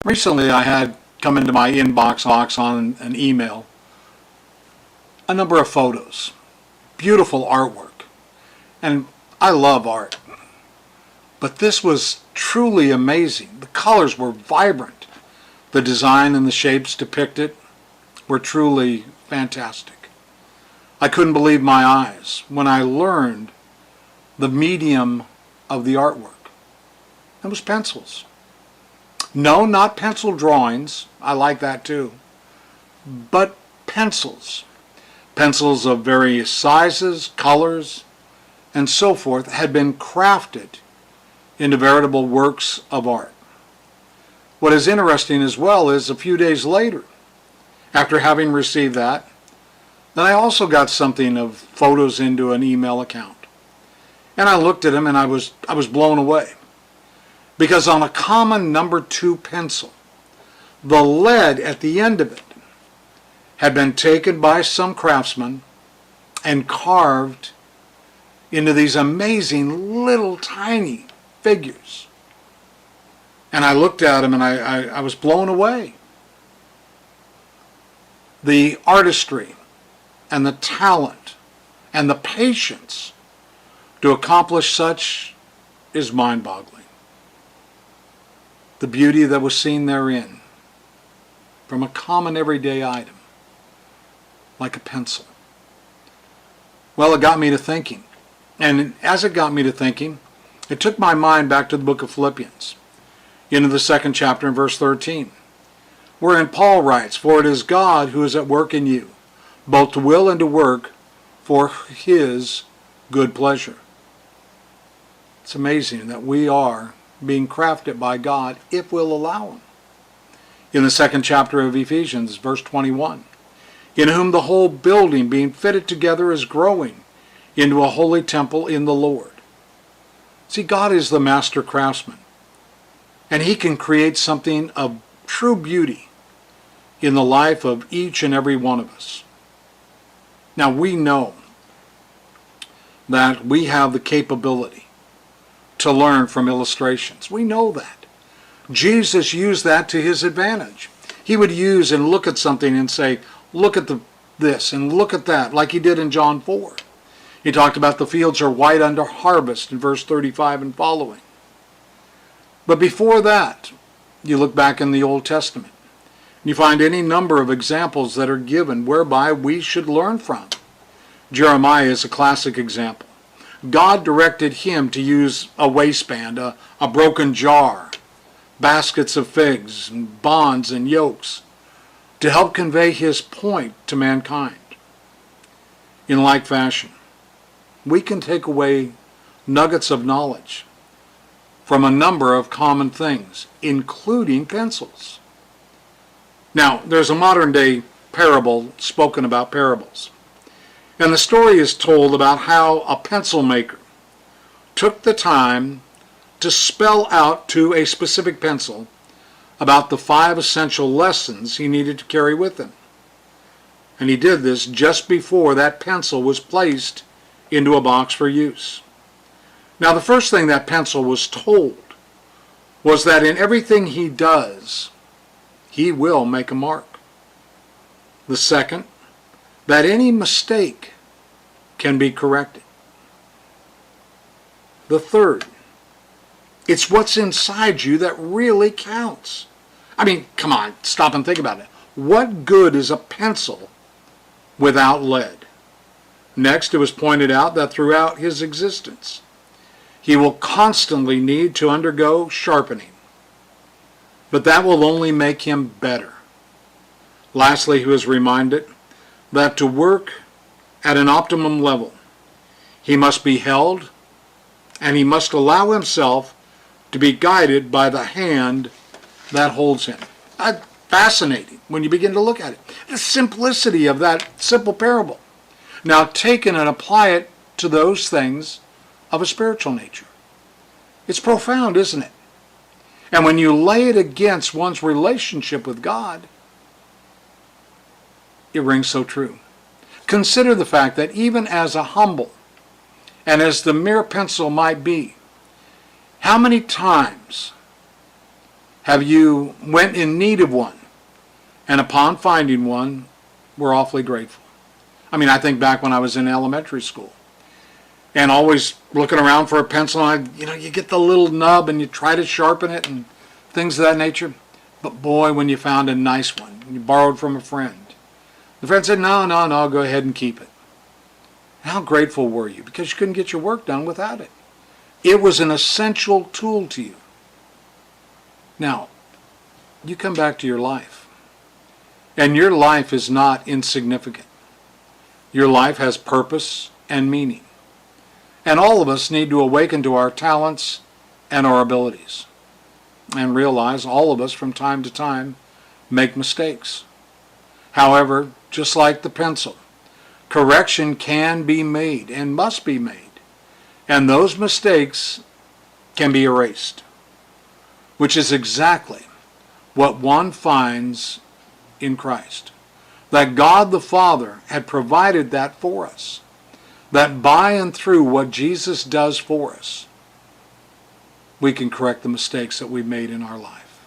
Recently I had come into my inbox on an email a number of photos, beautiful artwork, and I love art. But this was truly amazing. The colors were vibrant. The design and the shapes depicted were truly fantastic. I couldn't believe my eyes when I learned the medium of the artwork. It was pencils. No, not pencil drawings. I like that too. But pencils. Pencils of various sizes, colors, and so forth had been crafted into veritable works of art. What is interesting as well is a few days later, after having received that, then I also got something of photos into an email account. And I looked at them and I was blown away. Because on a common number 2 pencil, the lead at the end of it had been taken by some craftsman and carved into these amazing little tiny figures. And I looked at them and I was blown away. The artistry and the talent and the patience to accomplish such is mind-boggling. The beauty that was seen therein from a common everyday item, like a pencil. Well, it got me to thinking. And as it got me to thinking, it took my mind back to the book of Philippians, into the 2nd chapter and verse 13, wherein Paul writes, "For it is God who is at work in you, both to will and to work for his good pleasure." It's amazing that we are being crafted by God if we'll allow him. In the 2nd chapter of Ephesians, verse 21, "In whom the whole building being fitted together is growing into a holy temple in the Lord." See, God is the master craftsman, and he can create something of true beauty in the life of each and every one of us. Now we know that we have the capability to learn from illustrations. We know that. Jesus used that to his advantage. He would use and look at something and say, look at this and look at that, like he did in John 4. He talked about the fields are white unto harvest in verse 35 and following. But before that, you look back in the Old Testament, and you find any number of examples that are given whereby we should learn from. Jeremiah is a classic example. God directed him to use a waistband, a broken jar, baskets of figs, and bonds and yokes to help convey his point to mankind. In like fashion, we can take away nuggets of knowledge from a number of common things, including pencils. Now, there's a modern day parable spoken about parables. And the story is told about how a pencil maker took the time to spell out to a specific pencil about the 5 essential lessons he needed to carry with him. And he did this just before that pencil was placed into a box for use. Now, the first thing that pencil was told was that in everything he does, he will make a mark. The second, that any mistake can be corrected. The third, it's what's inside you that really counts. I mean, come on, stop and think about it. What good is a pencil without lead? Next, it was pointed out that throughout his existence, he will constantly need to undergo sharpening. But that will only make him better. Lastly, he was reminded that to work at an optimum level, he must be held and he must allow himself to be guided by the hand that holds him. Fascinating when you begin to look at it. The simplicity of that simple parable. Now take it and apply it to those things of a spiritual nature. It's profound, isn't it? And when you lay it against one's relationship with God, it rings so true. Consider the fact that even as a humble and as the mere pencil might be, how many times Have you went in need of one, and upon finding one, were awfully grateful? I mean, I think back when I was in elementary school, and always looking around for a pencil, and you get the little nub and you try to sharpen it and things of that nature. But boy, when you found a nice one, you borrowed from a friend, the friend said, no, go ahead and keep it. How grateful were you? Because you couldn't get your work done without it. It was an essential tool to you. Now, you come back to your life, and your life is not insignificant. Your life has purpose and meaning. And all of us need to awaken to our talents and our abilities and realize all of us from time to time make mistakes. However, just like the pencil, correction can be made and must be made. And those mistakes can be erased, which is exactly what one finds in Christ. That God the Father had provided that for us. That by and through what Jesus does for us, we can correct the mistakes that we've made in our life.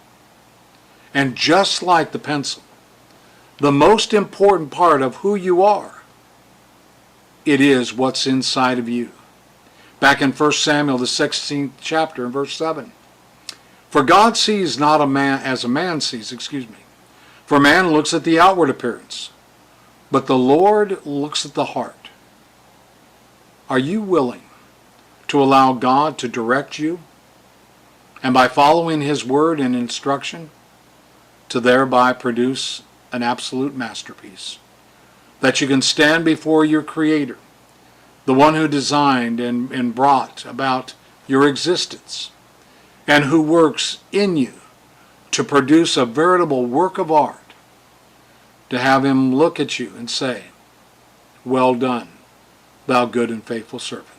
And just like the pencil, the most important part of who you are, it is what's inside of you. Back in 1 Samuel, the 16th chapter, in verse 7. For God sees not a man as a man sees, For man looks at the outward appearance, but the Lord looks at the heart. Are you willing to allow God to direct you, and by following His word and instruction, to thereby produce an absolute masterpiece, that you can stand before your Creator, the one who designed and brought about your existence, and who works in you to produce a veritable work of art, to have Him look at you and say, well done, thou good and faithful servant.